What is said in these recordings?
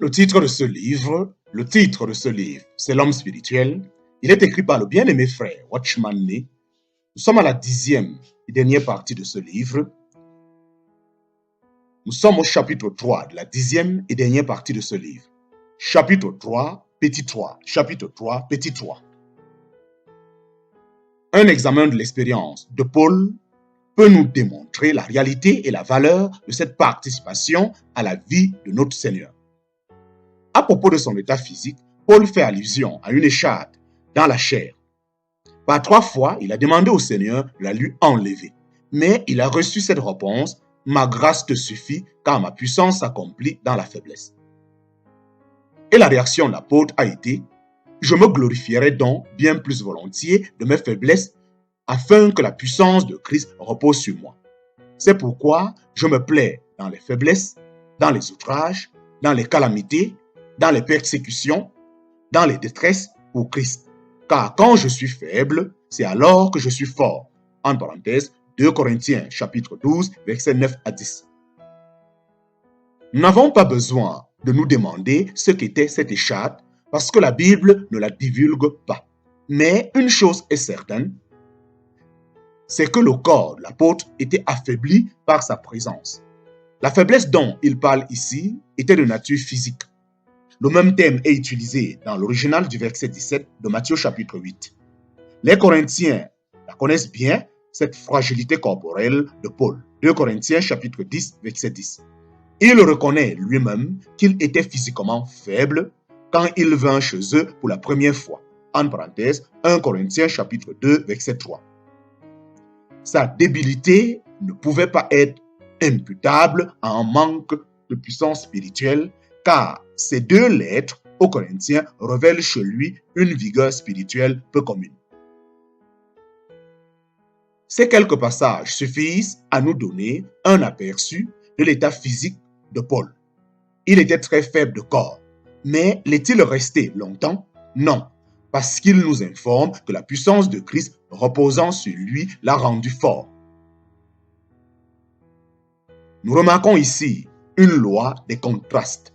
Le titre de ce livre, c'est L'homme spirituel. Il est écrit par le bien-aimé frère Watchman Nee. Nous sommes à la 10e et dernière partie de ce livre. Nous sommes au chapitre 3 de la 10e et dernière partie de ce livre. Chapitre 3, petit 3. Chapitre 3, petit 3. Un examen de l'expérience de Paul peut nous démontrer la réalité et la valeur de cette participation à la vie de notre Seigneur. À propos de son état physique, Paul fait allusion à une écharpe dans la chair. Par 3 fois, il a demandé au Seigneur de la lui enlever. Mais il a reçu cette réponse: « Ma grâce te suffit, car ma puissance s'accomplit dans la faiblesse. » Et la réaction de l'apôtre a été: « Je me glorifierai donc bien plus volontiers de mes faiblesses, afin que la puissance de Christ repose sur moi. C'est pourquoi je me plais dans les faiblesses, dans les outrages, dans les calamités, dans les persécutions, dans les détresses pour Christ. Car quand je suis faible, c'est alors que je suis fort. » En parenthèse, 2 Corinthiens chapitre 12, versets 9 à 10. Nous n'avons pas besoin de nous demander ce qu'était cette écharpe parce que la Bible ne la divulgue pas. Mais une chose est certaine, c'est que le corps de l'apôtre était affaibli par sa présence. La faiblesse dont il parle ici était de nature physique. Le même thème est utilisé dans l'original du verset 17 de Matthieu chapitre 8. Les Corinthiens la connaissent bien, cette fragilité corporelle de Paul. 2 Corinthiens chapitre 10, verset 10. Il reconnaît lui-même qu'il était physiquement faible quand il vint chez eux pour la première fois. En parenthèse, 1 Corinthiens chapitre 2, verset 3. Sa débilité ne pouvait pas être imputable à un manque de puissance spirituelle, car ces 2 lettres aux Corinthiens révèlent chez lui une vigueur spirituelle peu commune. Ces quelques passages suffisent à nous donner un aperçu de l'état physique de Paul. Il était très faible de corps, mais l'est-il resté longtemps? Non, parce qu'il nous informe que la puissance de Christ reposant sur lui l'a rendu fort. Nous remarquons ici une loi des contrastes.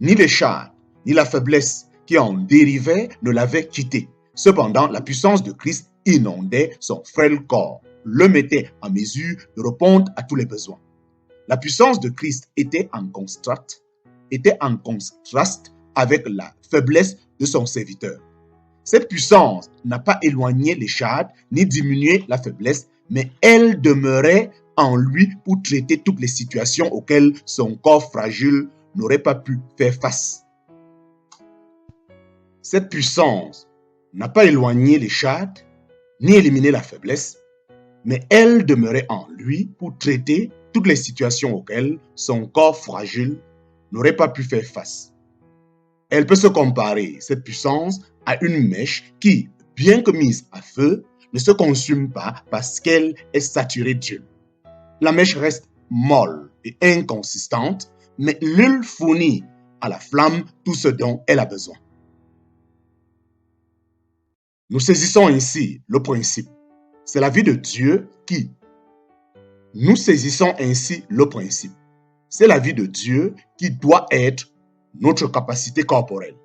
Ni l'écharpe, ni la faiblesse qui en dérivait ne l'avaient quitté. Cependant, la puissance de Christ inondait son frêle corps, le mettait en mesure de répondre à tous les besoins. La puissance de Christ était en contraste avec la faiblesse de son serviteur. Cette puissance n'a pas éloigné l'écharpe ni diminué la faiblesse, mais elle demeurait en lui pour traiter toutes les situations auxquelles son corps fragile n'aurait pas pu faire face. Cette puissance n'a pas éloigné l'écharpe ni éliminé la faiblesse, mais elle demeurait en lui pour traiter toutes les situations auxquelles son corps fragile n'aurait pas pu faire face. Elle peut se comparer, cette puissance, à une mèche qui, bien que mise à feu, ne se consume pas parce qu'elle est saturée d'huile. La mèche reste molle et inconsistante, mais l'huile fournit à la flamme tout ce dont elle a besoin. Nous saisissons ainsi le principe. C'est la vie de Dieu qui. Nous saisissons ainsi le principe. C'est la vie de Dieu qui doit être notre capacité corporelle.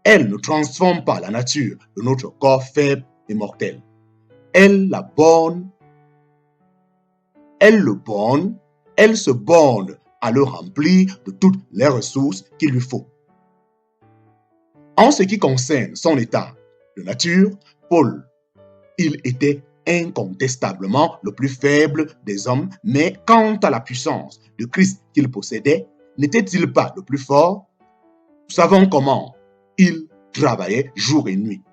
Elle ne transforme pas la nature de notre corps faible et mortel. Elle se borne à le remplir de toutes les ressources qu'il lui faut. En ce qui concerne son état de nature, Paul, il était incontestablement le plus faible des hommes, mais quant à la puissance de Christ qu'il possédait, n'était-il pas le plus fort? Nous savons comment il travaillait jour et nuit.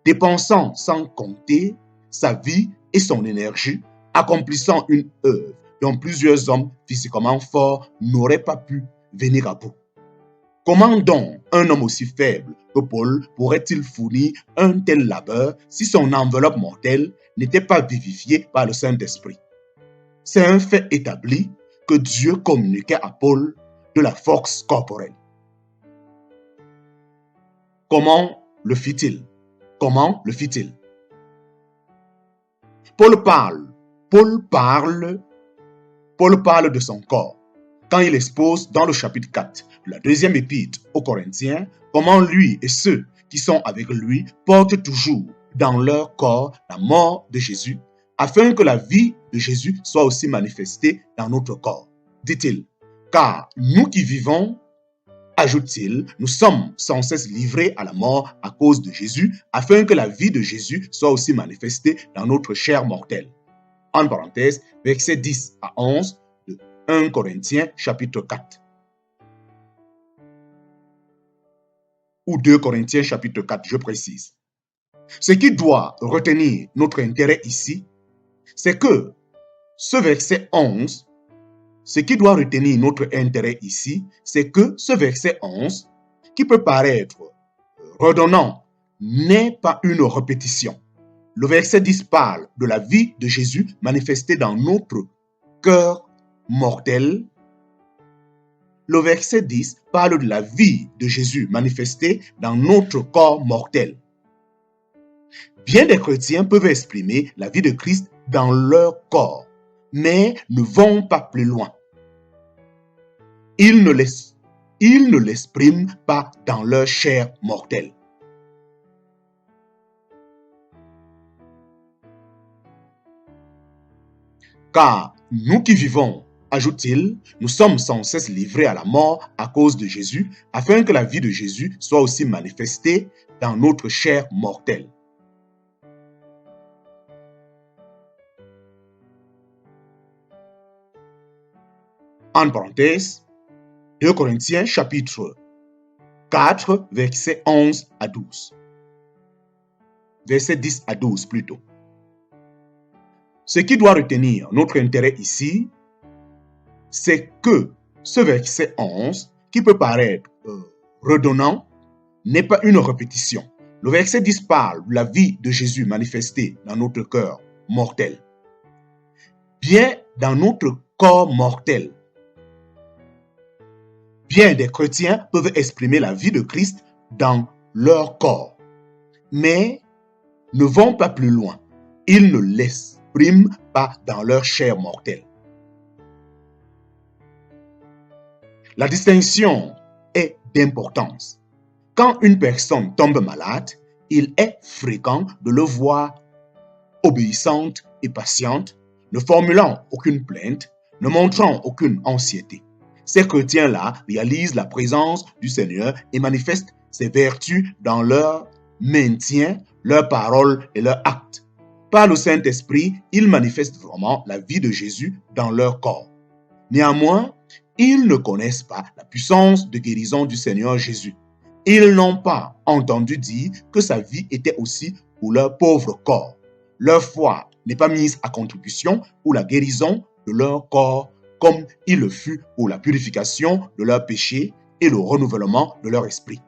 Dépensant sans compter sa vie et son énergie, accomplissant une œuvre dont plusieurs hommes physiquement forts n'auraient pas pu venir à bout. Comment donc un homme aussi faible que Paul pourrait-il fournir un tel labeur si son enveloppe mortelle n'était pas vivifiée par le Saint-Esprit? C'est un fait établi que Dieu communiquait à Paul de la force corporelle. Comment le fit-il? Paul parle Paul parle de son corps quand il expose dans le chapitre 4 de la deuxième épître aux Corinthiens comment lui et ceux qui sont avec lui portent toujours dans leur corps la mort de Jésus, afin que la vie de Jésus soit aussi manifestée dans notre corps. Dit-il, car nous qui vivons, ajoute-t-il, nous sommes sans cesse livrés à la mort à cause de Jésus, afin que la vie de Jésus soit aussi manifestée dans notre chair mortelle. En parenthèse, versets 10 à 11 de 1 Corinthiens chapitre 4. Ou 2 Corinthiens chapitre 4, je précise. Ce qui doit retenir notre intérêt ici, c'est que ce verset 11, qui peut paraître redondant, n'est pas une répétition. Le verset 10 parle de la vie de Jésus manifestée dans notre cœur mortel. Le verset 10 parle de la vie de Jésus manifestée dans notre corps mortel. Bien des chrétiens peuvent exprimer la vie de Christ dans leur corps, mais ne vont pas plus loin. Ils ne l'expriment pas dans leur chair mortelle. Car nous qui vivons, ajoute-t-il, nous sommes sans cesse livrés à la mort à cause de Jésus, afin que la vie de Jésus soit aussi manifestée dans notre chair mortelle. En parenthèse, 2 Corinthiens chapitre 4, versets 11 à 12. Versets 10 à 12 plutôt. Ce qui doit retenir notre intérêt ici, c'est que ce verset 11, qui peut paraître redondant, n'est pas une répétition. Le verset 10 parle de la vie de Jésus manifestée dans notre cœur mortel. Bien dans notre corps mortel, bien des chrétiens peuvent exprimer la vie de Christ dans leur corps, mais ne vont pas plus loin. Ils ne l'expriment pas dans leur chair mortelle. La distinction est d'importance. Quand une personne tombe malade, il est fréquent de le voir obéissante et patiente, ne formulant aucune plainte, ne montrant aucune anxiété. Ces chrétiens-là réalisent la présence du Seigneur et manifestent ses vertus dans leur maintien, leurs paroles et leurs actes. Par le Saint-Esprit, ils manifestent vraiment la vie de Jésus dans leur corps. Néanmoins, ils ne connaissent pas la puissance de guérison du Seigneur Jésus. Ils n'ont pas entendu dire que sa vie était aussi pour leur pauvre corps. Leur foi n'est pas mise à contribution pour la guérison de leur corps, comme il le fut pour la purification de leurs péchés et le renouvellement de leur esprit.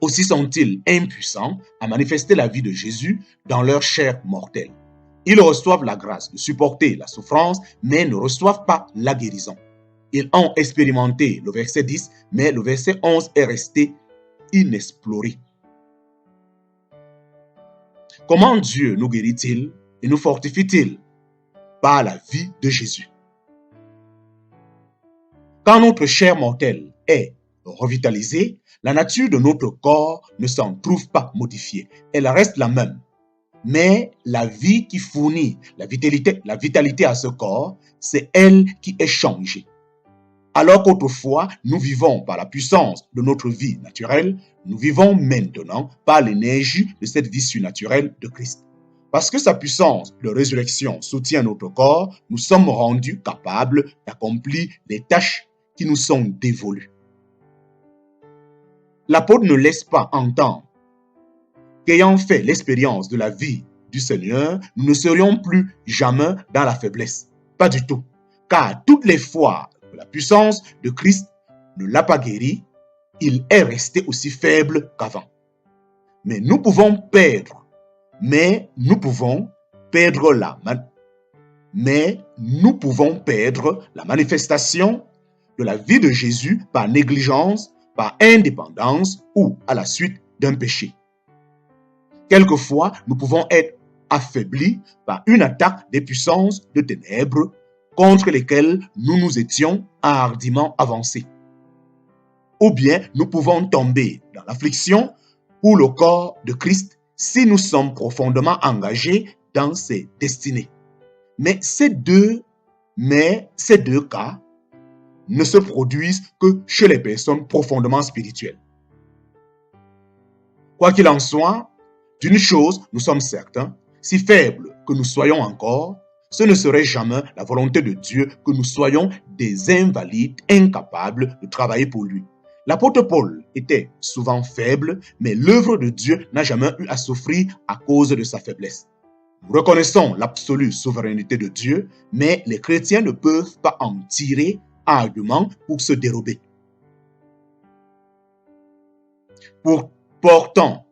Aussi sont-ils impuissants à manifester la vie de Jésus dans leur chair mortelle. Ils reçoivent la grâce de supporter la souffrance, mais ne reçoivent pas la guérison. Ils ont expérimenté le verset 10, mais le verset 11 est resté inexploré. Comment Dieu nous guérit-il et nous fortifie-t-il? Par la vie de Jésus. Quand notre chair mortelle est revitalisée, la nature de notre corps ne s'en trouve pas modifiée. Elle reste la même. Mais la vie qui fournit la vitalité à ce corps, c'est elle qui est changée. Alors qu'autrefois, nous vivons par la puissance de notre vie naturelle, nous vivons maintenant par l'énergie de cette vie surnaturelle de Christ. Parce que sa puissance de résurrection soutient notre corps, nous sommes rendus capables d'accomplir les tâches qui nous sont dévolues. L'apôtre ne laisse pas entendre qu'ayant fait l'expérience de la vie du Seigneur, nous ne serions plus jamais dans la faiblesse. Pas du tout. Car toutes les fois que la puissance de Christ ne l'a pas guéri, il est resté aussi faible qu'avant. Mais nous pouvons perdre la manifestation de la vie de Jésus par négligence, par indépendance ou à la suite d'un péché. Quelquefois, nous pouvons être affaiblis par une attaque des puissances de ténèbres, contre lesquels nous nous étions hardiment avancés. Ou bien nous pouvons tomber dans l'affliction ou le corps de Christ si nous sommes profondément engagés dans ses destinées. Mais ces deux cas ne se produisent que chez les personnes profondément spirituelles. Quoi qu'il en soit, d'une chose nous sommes certains, si faibles que nous soyons encore, ce ne serait jamais la volonté de Dieu que nous soyons des invalides incapables de travailler pour lui. L'apôtre Paul était souvent faible, mais l'œuvre de Dieu n'a jamais eu à souffrir à cause de sa faiblesse. Nous reconnaissons l'absolue souveraineté de Dieu, mais les chrétiens ne peuvent pas en tirer argument pour se dérober. Portant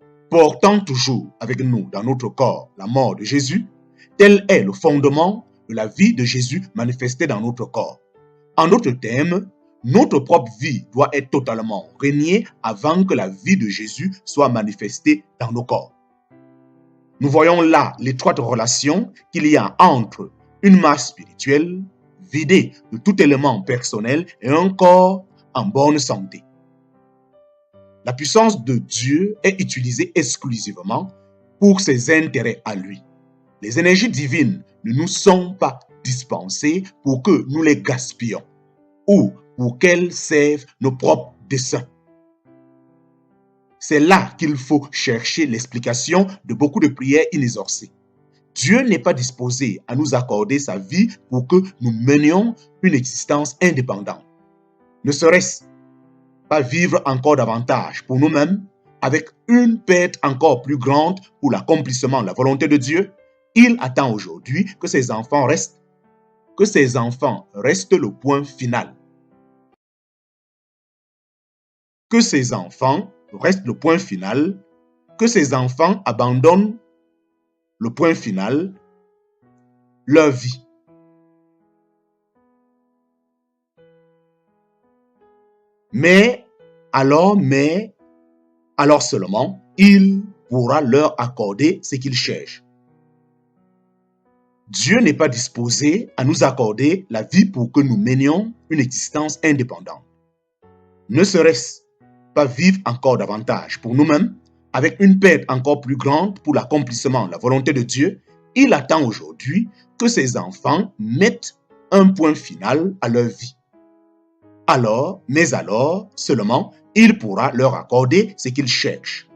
toujours avec nous dans notre corps la mort de Jésus, tel est le fondement de la vie de Jésus manifestée dans notre corps. En d'autres termes, notre propre vie doit être totalement reniée avant que la vie de Jésus soit manifestée dans nos corps. Nous voyons là l'étroite relation qu'il y a entre une masse spirituelle vidée de tout élément personnel et un corps en bonne santé. La puissance de Dieu est utilisée exclusivement pour ses intérêts à lui. Les énergies divines ne nous sont pas dispensées pour que nous les gaspillions ou pour qu'elles servent nos propres desseins. C'est là qu'il faut chercher l'explication de beaucoup de prières inexaucées. Dieu n'est pas disposé à nous accorder sa vie pour que nous menions une existence indépendante. Ne serait-ce pas vivre encore davantage pour nous-mêmes, avec une perte encore plus grande pour l'accomplissement de la volonté de Dieu? Il attend aujourd'hui que ses enfants restent le point final. Que ses enfants restent le point final, que ses enfants abandonnent le point final, leur vie. Mais alors seulement, il pourra leur accorder ce qu'ils cherchent. Dieu n'est pas disposé à nous accorder la vie pour que nous menions une existence indépendante. Ne serait-ce pas vivre encore davantage pour nous-mêmes, avec une perte encore plus grande pour l'accomplissement de la volonté de Dieu? Il attend aujourd'hui que ses enfants mettent un point final à leur vie. Alors seulement, il pourra leur accorder ce qu'ils cherchent.